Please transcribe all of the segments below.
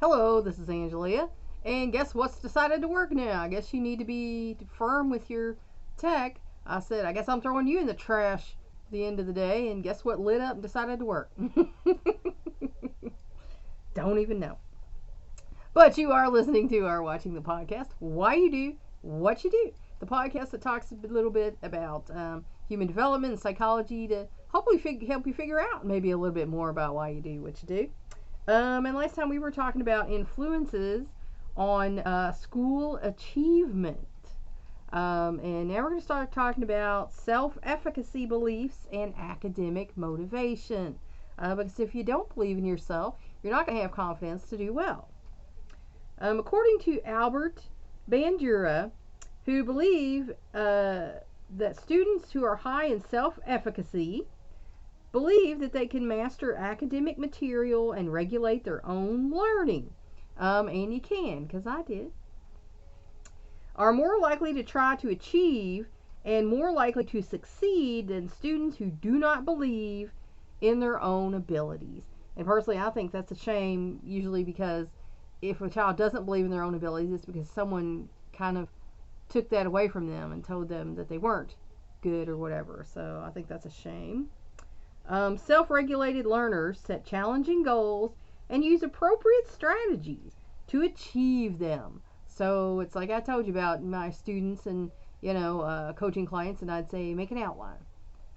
Hello, this is Angelia. And guess what's decided to work now? I guess you need to be firm with your tech. I said, I guess I'm throwing you in the trash at the end of the day. And guess what lit up and decided to work? Don't even know. But you are listening to or watching the podcast. Why you do what you do. The podcast that talks a little bit about human development and psychology to hopefully help you figure out maybe a little bit more about why you do what you do. And last time we were talking about influences on school achievement. And now we're going to start talking about self-efficacy beliefs and academic motivation. Because if you don't believe in yourself, you're not going to have confidence to do well. According to Albert Bandura, who believe that students who are high in self-efficacy believe that they can master academic material and regulate their own learning. And you can, because I did. Are more likely to try to achieve and more likely to succeed than students who do not believe in their own abilities. And personally, I think that's a shame, usually because if a child doesn't believe in their own abilities, it's because someone kind of took that away from them and told them that they weren't good or whatever. So I think that's a shame. Self-regulated learners set challenging goals and use appropriate strategies to achieve them. So it's like I told you about my students and coaching clients, and I'd say make an outline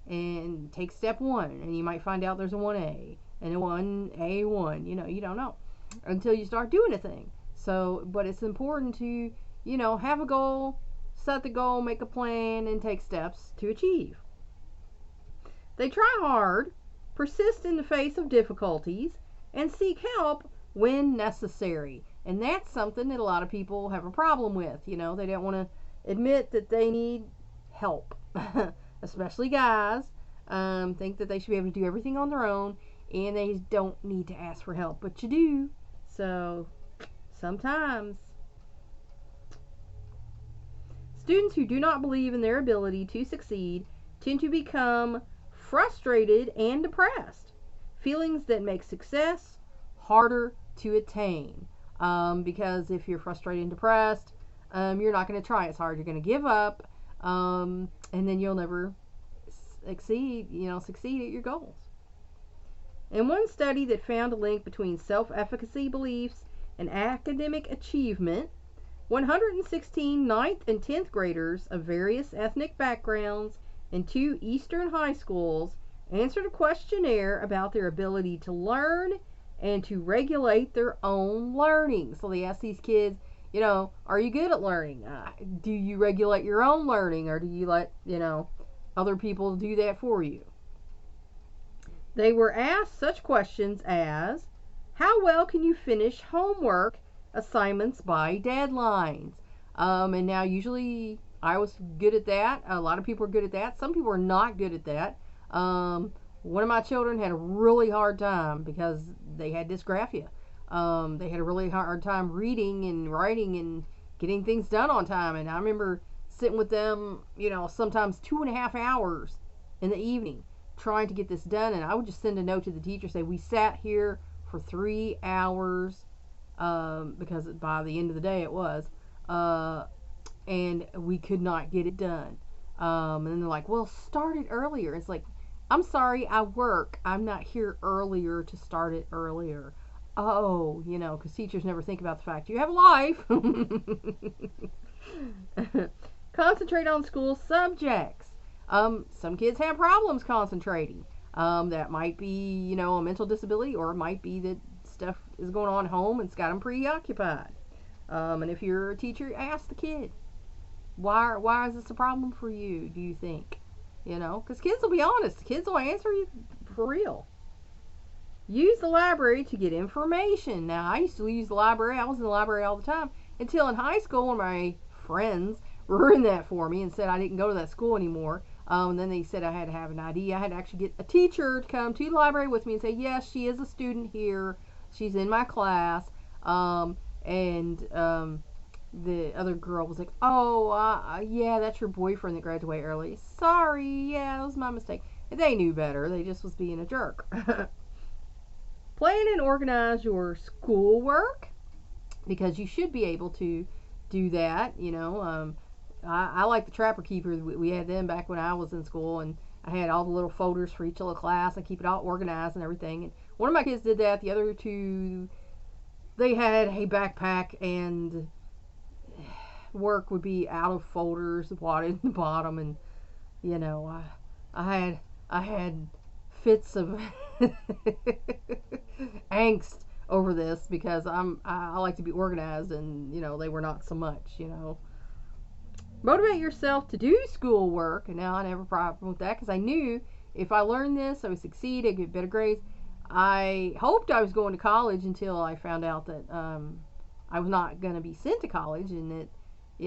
and take step 1, and you might find out there's a 1A and a 1A1. You don't know until you start doing a thing. So, but it's important to have a goal, set the goal, make a plan, and take steps to achieve. They try hard, persist in the face of difficulties, and seek help when necessary. And that's something that a lot of people have a problem with. They don't want to admit that they need help, especially guys. Think that they should be able to do everything on their own, and they don't need to ask for help, but you do. So sometimes students who do not believe in their ability to succeed tend to become frustrated and depressed, feelings that make success harder to attain. Because if you're frustrated and depressed, you're not going to try as hard. You're going to give up, and then you'll never succeed at your goals. In one study that found a link between self-efficacy beliefs and academic achievement, 116 ninth and 10th graders of various ethnic backgrounds in 2 eastern high schools answered a questionnaire about their ability to learn and to regulate their own learning. So they asked these kids, are you good at learning? Do you regulate your own learning, or do you let, other people do that for you? They were asked such questions as, how well can you finish homework assignments by deadlines? And now usually I was good at that. A lot of people are good at that. Some people are not good at that. One of my children had a really hard time because they had dysgraphia. They had a really hard time reading and writing and getting things done on time. And I remember sitting with them, sometimes 2.5 hours in the evening trying to get this done. And I would just send a note to the teacher, say, we sat here for 3 hours, because by the end of the day it was, and we could not get it done. And then they're like, well, start it earlier. It's like, I'm sorry, I work. I'm not here earlier to start it earlier. Oh, because teachers never think about the fact you have a life. Concentrate on school subjects. Some kids have problems concentrating. That might be, a mental disability, or it might be that stuff is going on at home and it's got them preoccupied. And if you're a teacher, ask the kid, why is this a problem for you, do you think? Because kids will be honest. Kids will answer you for real. Use the library to get information. Now, I used to use the library. I was in the library all the time until in high school when my friends ruined that for me and said I didn't go to that school anymore. And then they said I had to have an ID. I had to actually get a teacher to come to the library with me and say, yes, she is a student here. She's in my class. The other girl was like, oh, yeah, that's your boyfriend that graduated early. Sorry, yeah, that was my mistake. They knew better. They just was being a jerk. Plan and organize your schoolwork. because you should be able to do that. I like the Trapper Keepers. We had them back when I was in school, and I had all the little folders for each little class. I keep it all organized and everything. And one of my kids did that. The other two, they had a backpack, and work would be out of folders, wadded in the bottom, and I had fits of angst over this because I like to be organized, and they were not so much. Motivate yourself to do schoolwork, and now I never have a problem with that because I knew if I learned this, I would succeed, I'd get better grades. I hoped I was going to college until I found out that I was not going to be sent to college, and that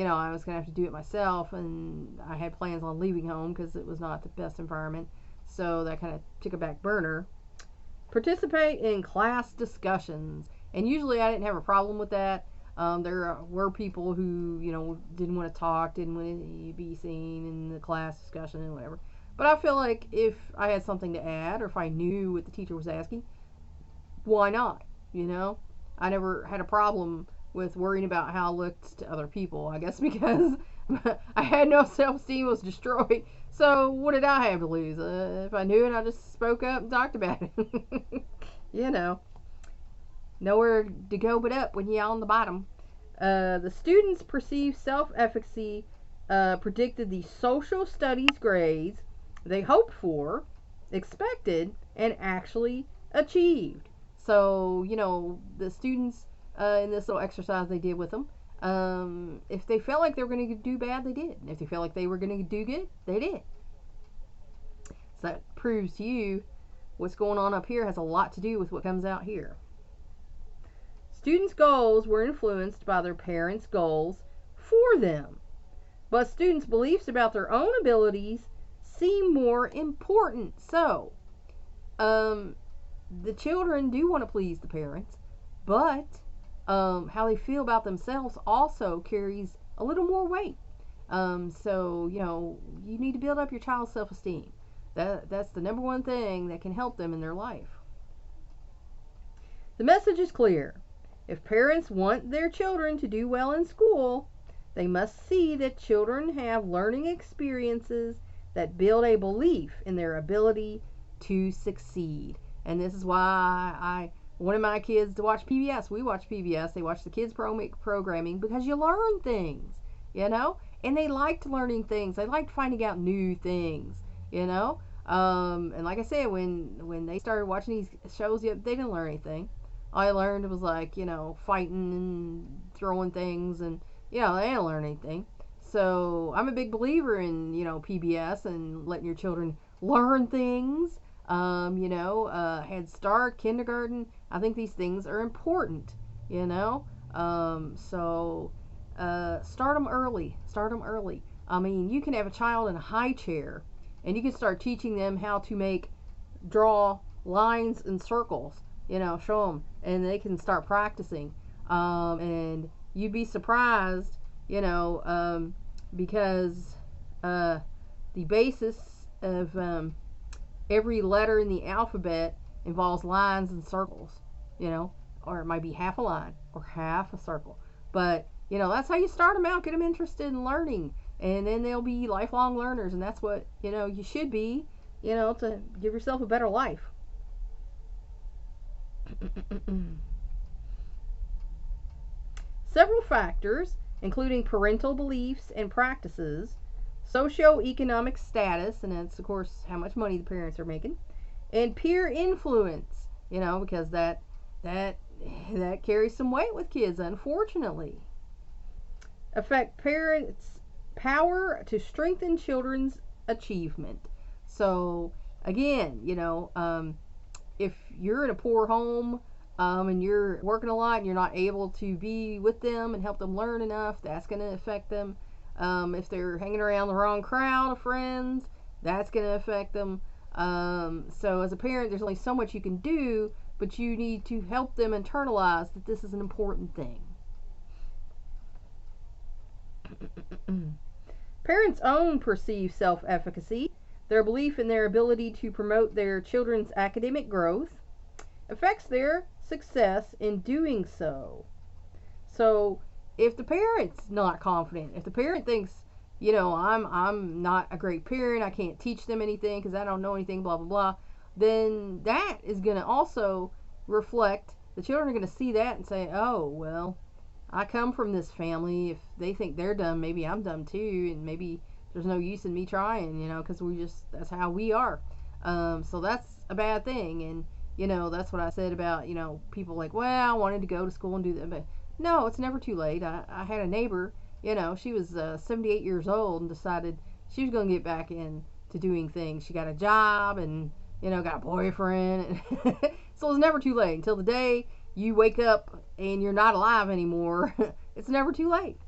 I was going to have to do it myself, and I had plans on leaving home because it was not the best environment, so that kind of took a back burner. Participate in class discussions, and usually I didn't have a problem with that. There were people who didn't want to talk, didn't want to be seen in the class discussion and whatever, but I feel like if I had something to add, or if I knew what the teacher was asking, why not? I never had a problem with worrying about how I looked to other people, I guess because I had no self-esteem, was destroyed. So what did I have to lose? If I knew it, I just spoke up and talked about it. Nowhere to go but up when you're on the bottom. The students' perceived self-efficacy predicted the social studies grades they hoped for, expected, and actually achieved. So, the students in this little exercise they did with them, if they felt like they were going to do bad, they did. And if they felt like they were going to do good, they did. So that proves to you what's going on up here has a lot to do with what comes out here. Students' goals were influenced by their parents' goals for them, but students' beliefs about their own abilities seem more important. So, the children do want to please the parents, but how they feel about themselves also carries a little more weight. So, you need to build up your child's self-esteem. That's the number one thing that can help them in their life. The message is clear. If parents want their children to do well in school, they must see that children have learning experiences that build a belief in their ability to succeed. And this is why I wanted my kids to watch PBS. We watch PBS. They watch the kids' programming because you learn things, and they liked learning things. They liked finding out new things, and like I said, when they started watching these shows, they didn't learn anything. All I learned was fighting and throwing things, and they didn't learn anything. So I'm a big believer in PBS and letting your children learn things. Head Start, kindergarten. I think these things are important. So start them early. Start them early. I mean, you can have a child in a high chair, and you can start teaching them how to draw lines and circles. Show them, and they can start practicing. And you'd be surprised, because the basis of every letter in the alphabet involves lines and circles, or it might be half a line or half a circle. But, that's how you start them out, get them interested in learning, and then they'll be lifelong learners, and that's what, you should be, to give yourself a better life. Several factors, including parental beliefs and practices, socioeconomic status, and that's of course how much money the parents are making, and peer influence, because that carries some weight with kids, unfortunately, affect parents' power to strengthen children's achievement. So again, if you're in a poor home, and you're working a lot and you're not able to be with them and help them learn enough, that's going to affect them. If they're hanging around the wrong crowd of friends, that's going to affect them. So as a parent, there's only so much you can do, but you need to help them internalize that this is an important thing. Parents' own perceived self-efficacy, their belief in their ability to promote their children's academic growth, affects their success in doing so. So if the parent's not confident, if the parent thinks, I'm not a great parent, I can't teach them anything because I don't know anything, blah blah blah, then that is going to also reflect. The children are going to see that and say, oh well, I come from this family. If they think they're dumb, maybe I'm dumb too, and maybe there's no use in me trying, because that's how we are. So that's a bad thing. And that's what I said about people like, well, I wanted to go to school and do that, but no, it's never too late. I had a neighbor, she was 78 years old and decided she was going to get back into doing things. She got a job and got a boyfriend. So it's never too late. Until the day you wake up and you're not alive anymore, it's never too late.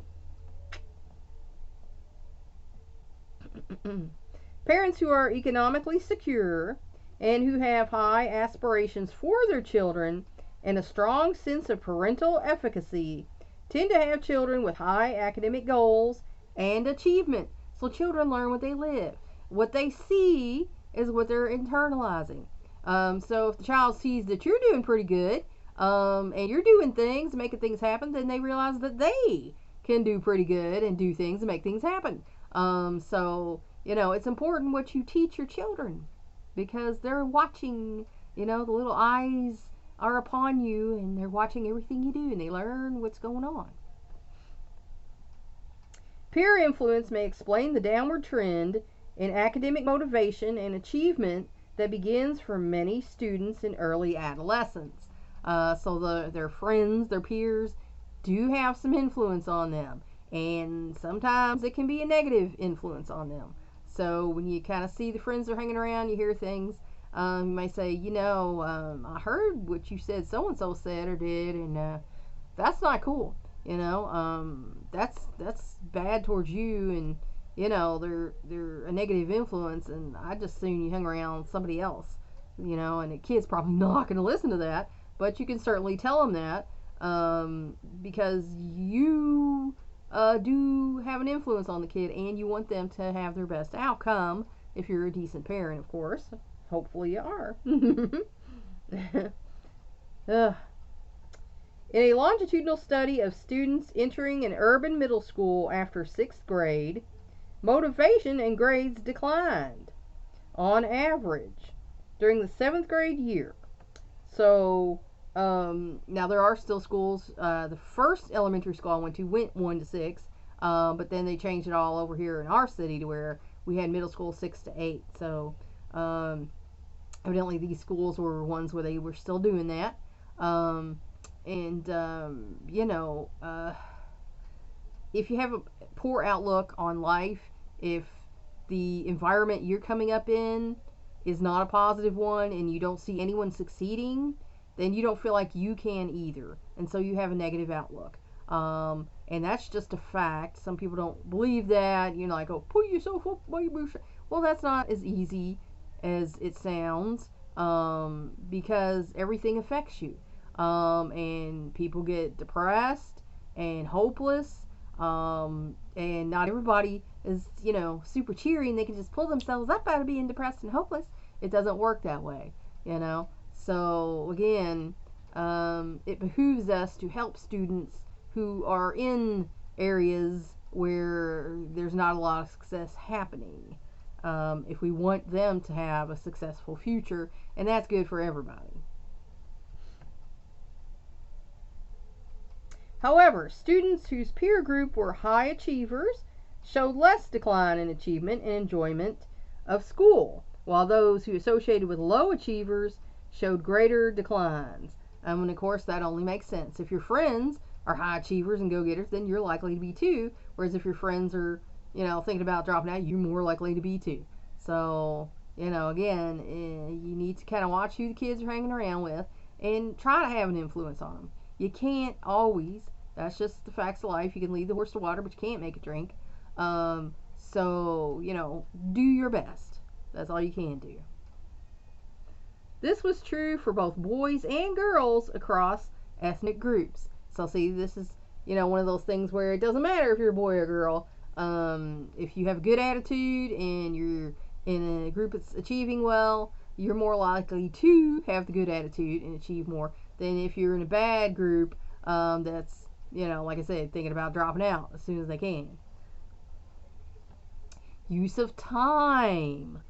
Parents who are economically secure and who have high aspirations for their children and a strong sense of parental efficacy tend to have children with high academic goals and achievement. So children learn what they live. What they see is what they're internalizing. So if the child sees that you're doing pretty good, and you're doing things, making things happen, then they realize that they can do pretty good and do things and make things happen. So it's important what you teach your children because they're watching. The little eyes are upon you and they're watching everything you do and they learn what's going on. Peer influence may explain the downward trend in academic motivation and achievement that begins for many students in early adolescence. So their friends, their peers, do have some influence on them. And sometimes it can be a negative influence on them. So when you kind of see the friends they're hanging around, you hear things, you may say, I heard what you said so-and-so said or did, and that's not cool. That's bad towards you, and they're a negative influence, and I just soon you hung around somebody else, and the kid's probably not going to listen to that, but you can certainly tell them that, because you do have an influence on the kid, and you want them to have their best outcome if you're a decent parent, of course. Hopefully you are. In a longitudinal study of students entering an urban middle school after 6th grade, motivation and grades declined on average during the 7th grade year. So now there are still schools. The first elementary school I went 1 to 6, but then they changed it all over here in our city to where we had middle school 6 to 8. So evidently these schools were ones where they were still doing that. If you have a poor outlook on life, if the environment you're coming up in is not a positive one and you don't see anyone succeeding, then you don't feel like you can either. And so you have a negative outlook. And that's just a fact. Some people don't believe that. Like, oh, pull yourself up by your bootstraps. Well, that's not as easy as it sounds, because everything affects you. And people get depressed and hopeless, and not everybody is, super cheery and they can just pull themselves up out of being depressed and hopeless. It doesn't work that way, So again, it behooves us to help students who are in areas where there's not a lot of success happening, if we want them to have a successful future, and that's good for everybody. However, students whose peer group were high achievers showed less decline in achievement and enjoyment of school, while those who associated with low achievers showed greater declines. And of course, that only makes sense. If your friends are high achievers and go-getters, then you're likely to be too. Whereas if your friends are, thinking about dropping out, you're more likely to be too. So, again, you need to kind of watch who the kids are hanging around with and try to have an influence on them. You can't always. That's just the facts of life. You can lead the horse to water, but you can't make it drink. So, do your best. That's all you can do. This was true for both boys and girls across ethnic groups. So, see, this is, one of those things where it doesn't matter if you're a boy or girl. If you have a good attitude and you're in a group that's achieving well, you're more likely to have the good attitude and achieve more than if you're in a bad group that's like I said, thinking about dropping out as soon as they can. Use of time.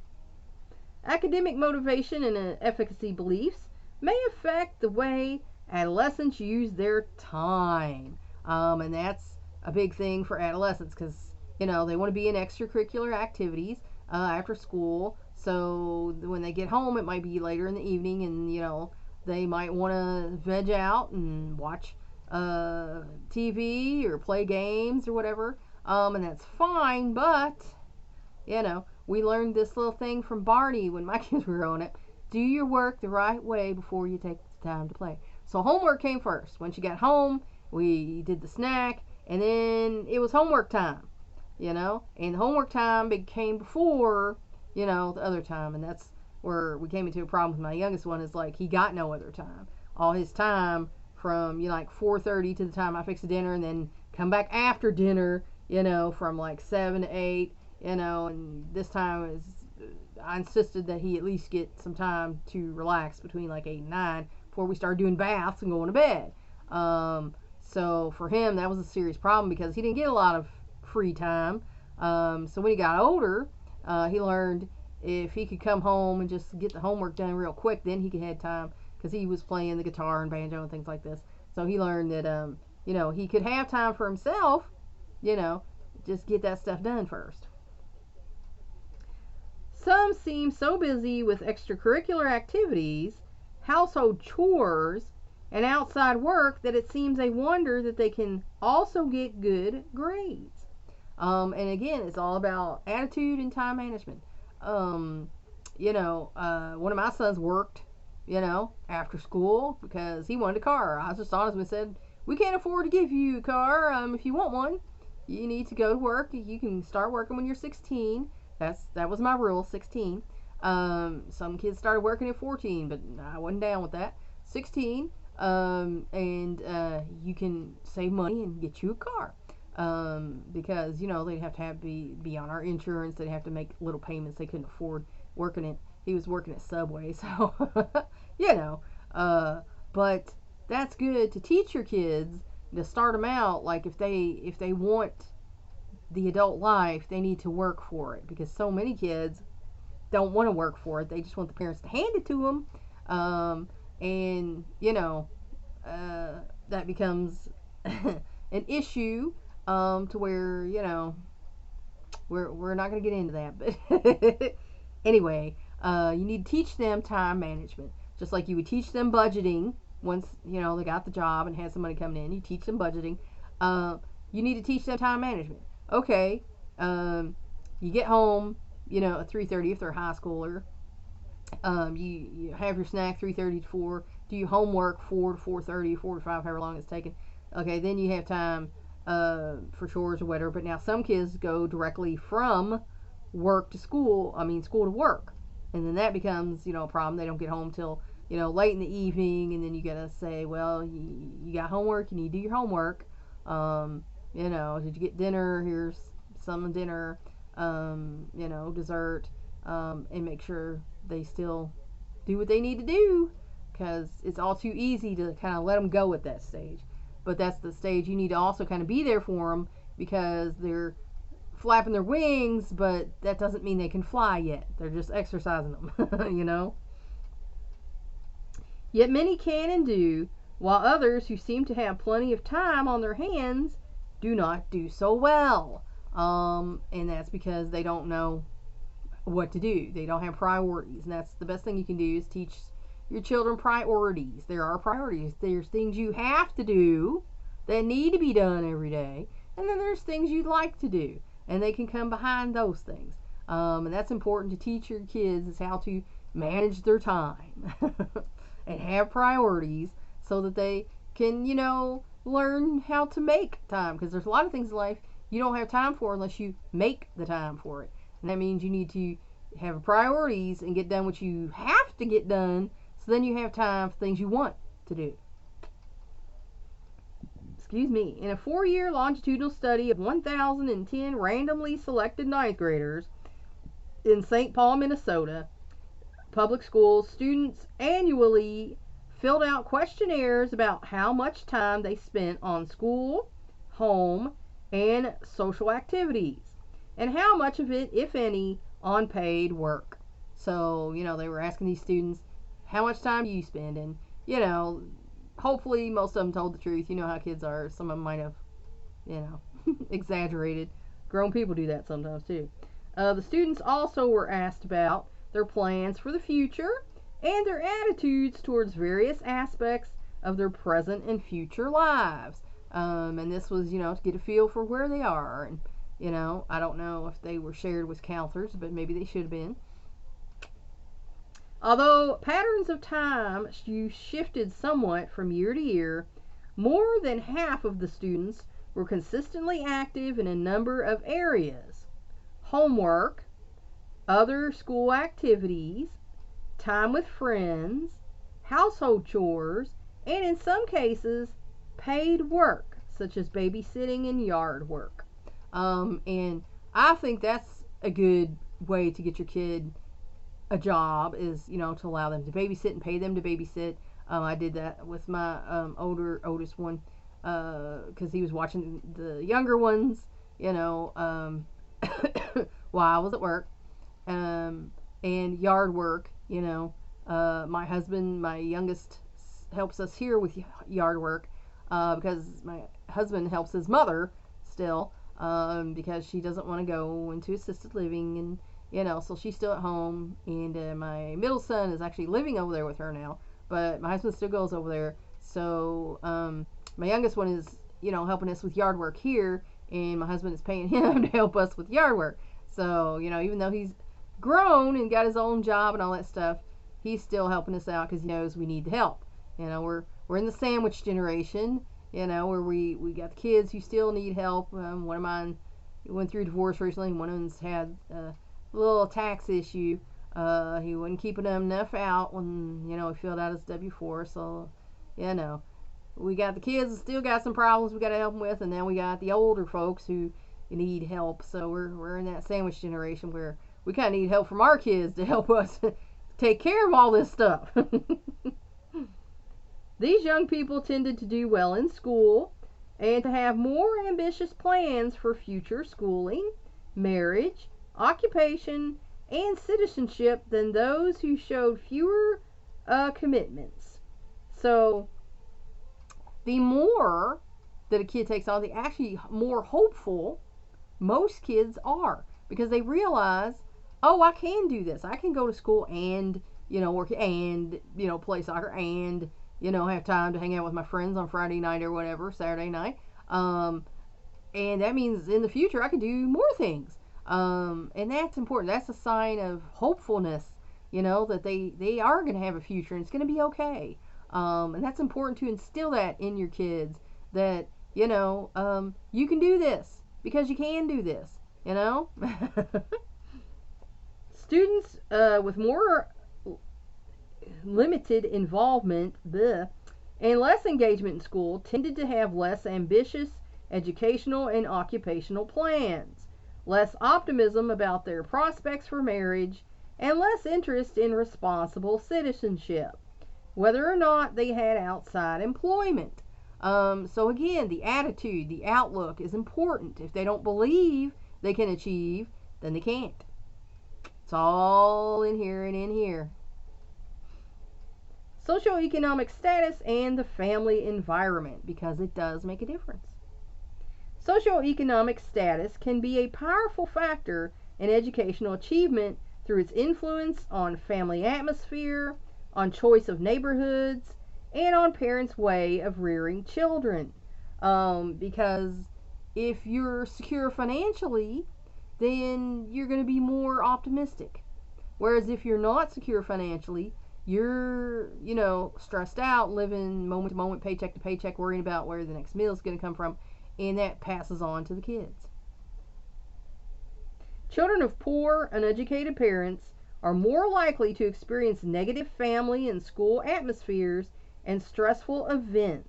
Academic motivation and efficacy beliefs may affect the way adolescents use their time. And that's a big thing for adolescents because, they want to be in extracurricular activities after school. So when they get home, it might be later in the evening, and, they might want to veg out and watch TV or play games or whatever. And that's fine, but, we learned this little thing from Barney when my kids were growing up. Do your work the right way before you take the time to play. So homework came first. When she got home, we did the snack, and then it was homework time, and homework time came before, the other time, and that's where we came into a problem with my youngest one. Is like he got no other time. All his time from, like 4:30 to the time I fix the dinner, and then come back after dinner, from like 7 to 8, and this time I insisted that he at least get some time to relax between like 8 and 9 before we started doing baths and going to bed. So for him, that was a serious problem because he didn't get a lot of free time. So when he got older, he learned if he could come home and just get the homework done real quick, then he could have time because he was playing the guitar and banjo and things like this. So he learned that, he could have time for himself, just get that stuff done first. Some seem so busy with extracurricular activities, household chores, and outside work that it seems a wonder that they can also get good grades. And again, it's all about attitude and time management. One of my sons worked, after school because he wanted a car. I was just honest and said, we can't afford to give you a car. If you want one, you need to go to work. You can start working when you're 16. That was my rule, 16. Some kids started working at 14, but I wasn't down with that. 16, and you can save money and get you a car. Because, they'd have to be on our insurance. They'd have to make little payments they couldn't afford working at, he was working at Subway, so, but that's good to teach your kids, to start them out, like if they want the adult life, they need to work for it, because so many kids don't want to work for it. They just want the parents to hand it to them, and that becomes an issue, to where we're not going to get into that, but anyway, you need to teach them time management, just like you would teach them budgeting. Once they got the job and had some money coming in, you teach them budgeting. You need to teach them time management. Okay, you get home, at 3:30 if they're a high schooler. You have your snack 3:30 to 4. Do your homework 4 to 4:30, 4 to 5, however long it's taken. Okay, then you have time for chores or whatever. But now some kids go directly from work to school. School to work, and then that becomes a problem. They don't get home till late in the evening, and then you gotta say, well, you got homework. You need to do your homework. Did you get dinner? Here's some dinner, dessert, and make sure they still do what they need to do, because it's all too easy to kind of let them go at that stage. But that's the stage you need to also kind of be there for them, because they're flapping their wings, but that doesn't mean they can fly yet. They're just exercising them, Yet many can and do, while others who seem to have plenty of time on their hands do not do so well. And that's because they don't know what to do. They don't have priorities. And that's the best thing you can do, is teach your children priorities. There are priorities. There's things you have to do that need to be done every day. And then there's things you'd like to do, and they can come behind those things. And that's important to teach your kids, is how to manage their time and have priorities, so that they can, learn how to make time. Because there's a lot of things in life you don't have time for unless you make the time for it. And that means you need to have priorities and get done what you have to get done, so then you have time for things you want to do. Excuse me. In a 4-year longitudinal study of 1,010 randomly selected ninth graders in St. Paul, Minnesota, public schools, students annually filled out questionnaires about how much time they spent on school, home, and social activities, and how much of it, if any, on paid work. So, they were asking these students, how much time do you spend? And, hopefully most of them told the truth. You know how kids are. Some of them might have, exaggerated. Grown people do that sometimes too. The students also were asked about their plans for the future and their attitudes towards various aspects of their present and future lives. And this was, to get a feel for where they are. And, I don't know if they were shared with counselors, but maybe they should have been. Although patterns of time shifted somewhat from year to year, more than half of the students were consistently active in a number of areas: homework, other school activities, time with friends, household chores, and in some cases, paid work, such as babysitting and yard work. And I think that's a good way to get your kid a job, is, to allow them to babysit and pay them to babysit. I did that with my oldest one, because he was watching the younger ones, while I was at work. And yard work, my husband, my youngest, helps us here with yard work, because my husband helps his mother still, because she doesn't want to go into assisted living, and so she's still at home. And my middle son is actually living over there with her now, but my husband still goes over there. So my youngest one is, helping us with yard work here, and my husband is paying him to help us with yard work. So, even though he's grown and got his own job and all that stuff, he's still helping us out because he knows we need the help. We're in the sandwich generation, where we got the kids who still need help. One of mine went through divorce recently, and one of them's had a little tax issue. He wasn't keeping enough out when, he filled out his W-4. So, we got the kids that still got some problems we got to help them with, and then we got the older folks who need help. So we're in that sandwich generation where we kind of need help from our kids to help us take care of all this stuff. These young people tended to do well in school and to have more ambitious plans for future schooling, marriage, occupation, and citizenship than those who showed fewer commitments. So the more that a kid takes on, the actually more hopeful most kids are, because they realize, oh, I can do this. I can go to school and, work and, play soccer and, have time to hang out with my friends on Friday night or whatever, Saturday night. And that means in the future I can do more things. And that's important. That's a sign of hopefulness, that they are going to have a future and it's going to be okay. And that's important to instill that in your kids, that, you can do this because you can do this, Students with more limited involvement and less engagement in school tended to have less ambitious educational and occupational plans, less optimism about their prospects for marriage, and less interest in responsible citizenship, whether or not they had outside employment. So again, the attitude, the outlook is important. If they don't believe they can achieve, then they can't. It's all in here and in here. Socioeconomic status and the family environment, because it does make a difference. Socioeconomic status can be a powerful factor in educational achievement through its influence on family atmosphere, on choice of neighborhoods, and on parents' way of rearing children. Because if you're secure financially, then you're going to be more optimistic. Whereas if you're not secure financially, you're, stressed out, living moment to moment, paycheck to paycheck, worrying about where the next meal is going to come from, and that passes on to the kids. Children of poor, uneducated parents are more likely to experience negative family and school atmospheres and stressful events.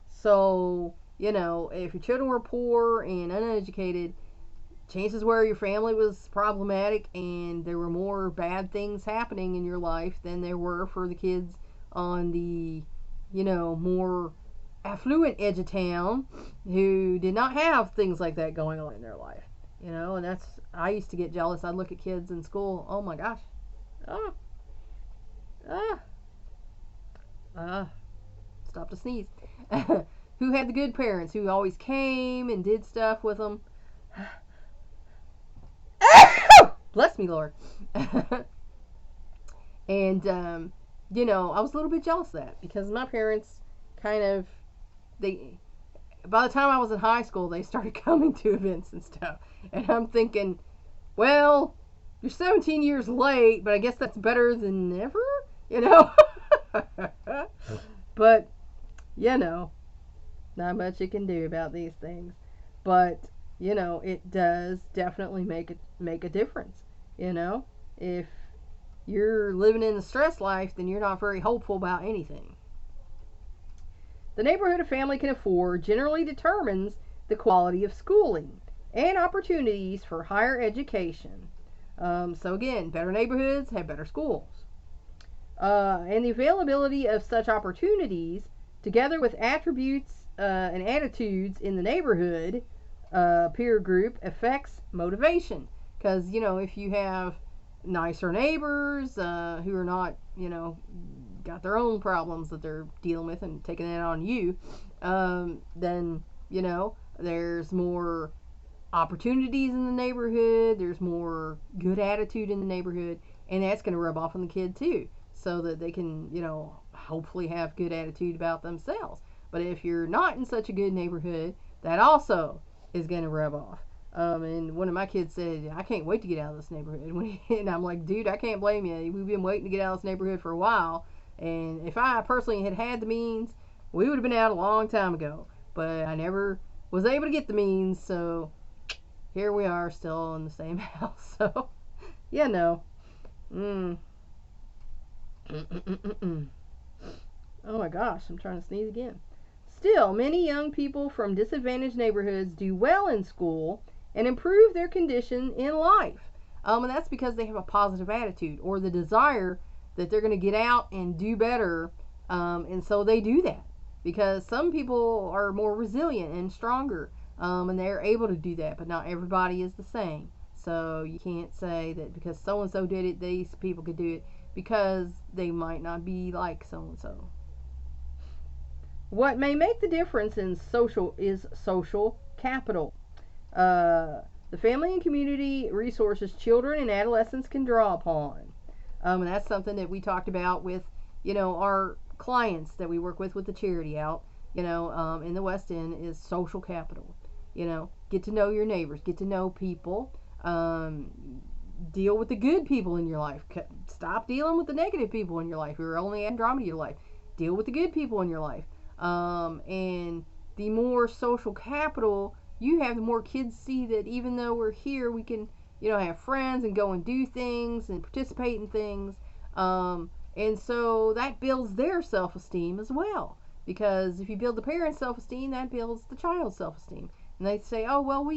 So, if your children were poor and uneducated, chances were your family was problematic and there were more bad things happening in your life than there were for the kids on the, more affluent edge of town who did not have things like that going on in their life. And I used to get jealous. I'd look at kids in school. Oh my gosh. Ah, ah, ah. Stop to sneeze. Who had the good parents who always came and did stuff with them. Bless me, Lord. And, I was a little bit jealous of that because my parents by the time I was in high school, they started coming to events and stuff. And I'm thinking, well, you're 17 years late, but I guess that's better than never, But, not much you can do about these things. But, it does definitely make a difference. If you're living in the stress life, then you're not very hopeful about anything. The neighborhood a family can afford generally determines the quality of schooling and opportunities for higher education. So again, better neighborhoods have better schools. And the availability of such opportunities, together with attributes and attitudes in the neighborhood peer group, affects motivation. Because, if you have nicer neighbors who are not, got their own problems that they're dealing with and taking that on you, then, there's more opportunities in the neighborhood, there's more good attitude in the neighborhood, and that's going to rub off on the kid too, so that they can, hopefully have good attitude about themselves. But if you're not in such a good neighborhood, that also is going to rub off. And one of my kids said, I can't wait to get out of this neighborhood. And I'm like, dude, I can't blame you. We've been waiting to get out of this neighborhood for a while. And if I personally had the means, we would have been out a long time ago. But I never was able to get the means, so here we are still in the same house. So, Oh my gosh, I'm trying to sneeze again. Still, many young people from disadvantaged neighborhoods do well in school and improve their condition in life. And that's because they have a positive attitude or the desire that they're going to get out and do better. And so they do that because some people are more resilient and stronger, and they're able to do that, but not everybody is the same. So you can't say that because so-and-so did it, these people could do it, because they might not be like so-and-so. What may make the difference is social capital. The family and community resources children and adolescents can draw upon. And that's something that we talked about with, our clients that we work with the charity out, in the West End, is social capital. Get to know your neighbors, get to know people, deal with the good people in your life. Stop dealing with the negative people in your life who are only adding drama to your life. Deal with the good people in your life. And the more social capital you have, the more kids see that even though we're here, we can, have friends and go and do things and participate in things. And so that builds their self-esteem as well. Because if you build the parents' self-esteem, that builds the child's self-esteem. And they say, oh, well, we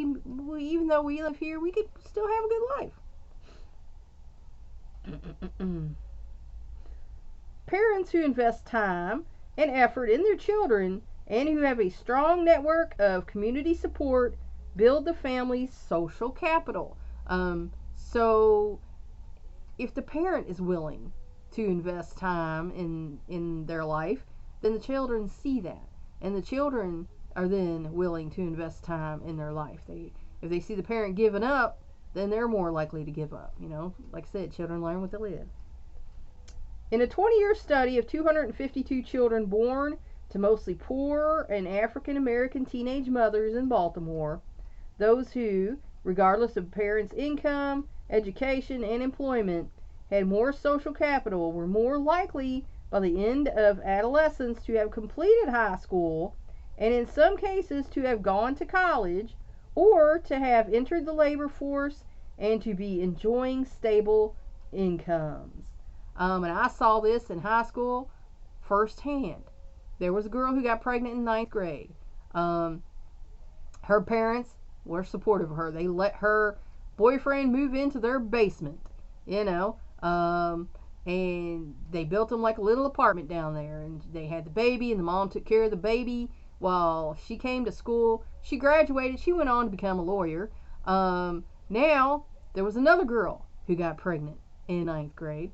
even though we live here, we could still have a good life. Parents who invest time and effort in their children and who have a strong network of community support build the family's social capital. So if the parent is willing to invest time in their life, then the children see that, and the children are then willing to invest time in their life. If they see the parent giving up, then they're more likely to give up. Like I said, children learn what they live. In a 20-year study of 252 children born to mostly poor and African American teenage mothers in Baltimore, those who, regardless of parents' income, education, and employment, had more social capital were more likely by the end of adolescence to have completed high school, and in some cases to have gone to college, or to have entered the labor force and to be enjoying stable incomes. And I saw this in high school firsthand. There was a girl who got pregnant in 9th grade. Her parents were supportive of her. They let her boyfriend move into their basement, And they built them like a little apartment down there. And they had the baby, and the mom took care of the baby while she came to school. She graduated. She went on to become a lawyer. Now, there was another girl who got pregnant in ninth grade.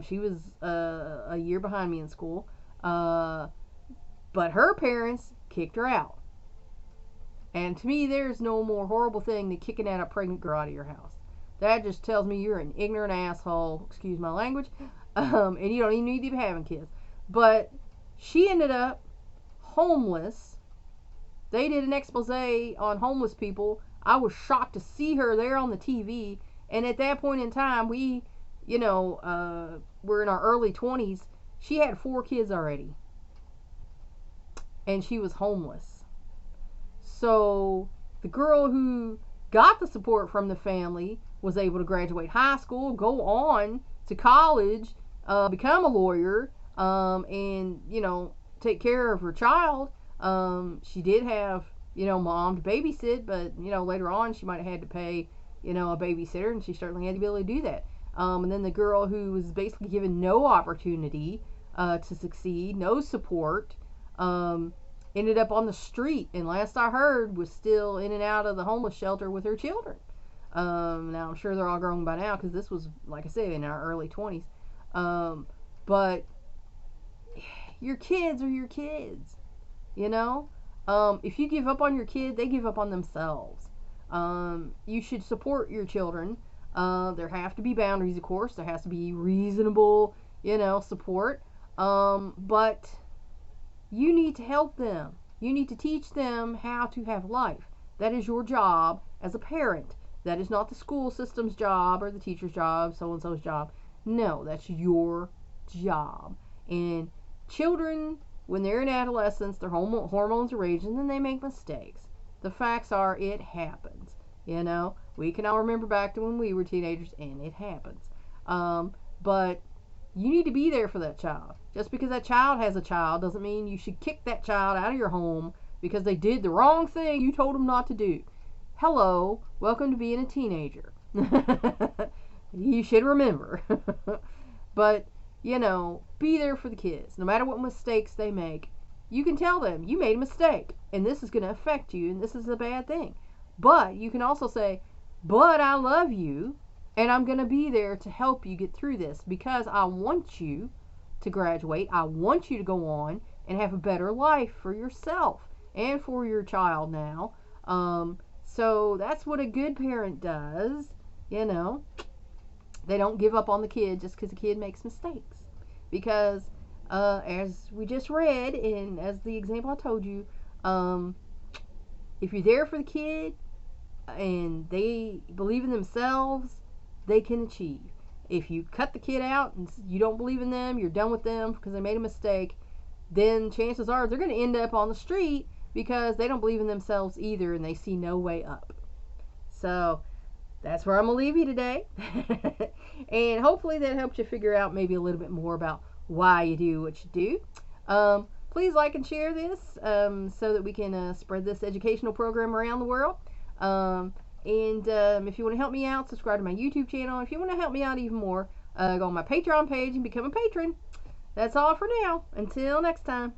She was a year behind me in school. But her parents kicked her out. And to me, there's no more horrible thing than kicking out a pregnant girl out of your house. That just tells me you're an ignorant asshole, excuse my language, and you don't even need to be having kids. But she ended up homeless. They did an expose on homeless people. I was shocked to see her there on the TV. And at that point in time, we, were in our early 20s. She had 4 kids already. And she was homeless. So the girl who got the support from the family was able to graduate high school, go on to college, become a lawyer, and, take care of her child. She did have, mom to babysit, but, later on she might have had to pay, a babysitter, and she certainly had to be able to do that. And then the girl who was basically given no opportunity to succeed, no support, ended up on the street, and last I heard was still in and out of the homeless shelter with her children. Now I'm sure they're all grown by now, because this was, like I said, in our early 20s. But your kids are your kids, if you give up on your kid, they give up on themselves. You should support your children. There have to be boundaries, of course. There has to be reasonable, support. But you need to help them. You need to teach them how to have life. That is your job as a parent. That is not the school system's job or the teacher's job, so-and-so's job. No, that's your job. And children, when they're in adolescence, their hormones are raging and they make mistakes. The facts are, it happens. We can all remember back to when we were teenagers, and it happens. But you need to be there for that child. Just because that child has a child doesn't mean you should kick that child out of your home because they did the wrong thing you told them not to do. Hello, welcome to being a teenager. You should remember. But, be there for the kids. No matter what mistakes they make, you can tell them, you made a mistake, and this is going to affect you, and this is a bad thing. But you can also say, but I love you, and I'm going to be there to help you get through this because I want you to graduate. I want you to go on and have a better life for yourself and for your child now. So that's what a good parent does. They don't give up on the kid just because the kid makes mistakes. Because as we just read, and as the example I told you, if you're there for the kid and they believe in themselves, they can achieve. If you cut the kid out and you don't believe in them, you're done with them because they made a mistake, then chances are they're going to end up on the street because they don't believe in themselves either and they see no way up. So that's where I'm going to leave you today. And hopefully that helps you figure out maybe a little bit more about why you do what you do. Please like and share this so that we can spread this educational program around the world. And if you want to help me out, subscribe to my YouTube channel. If you want to help me out even more, go on my Patreon page and become a patron. That's all for now. Until next time.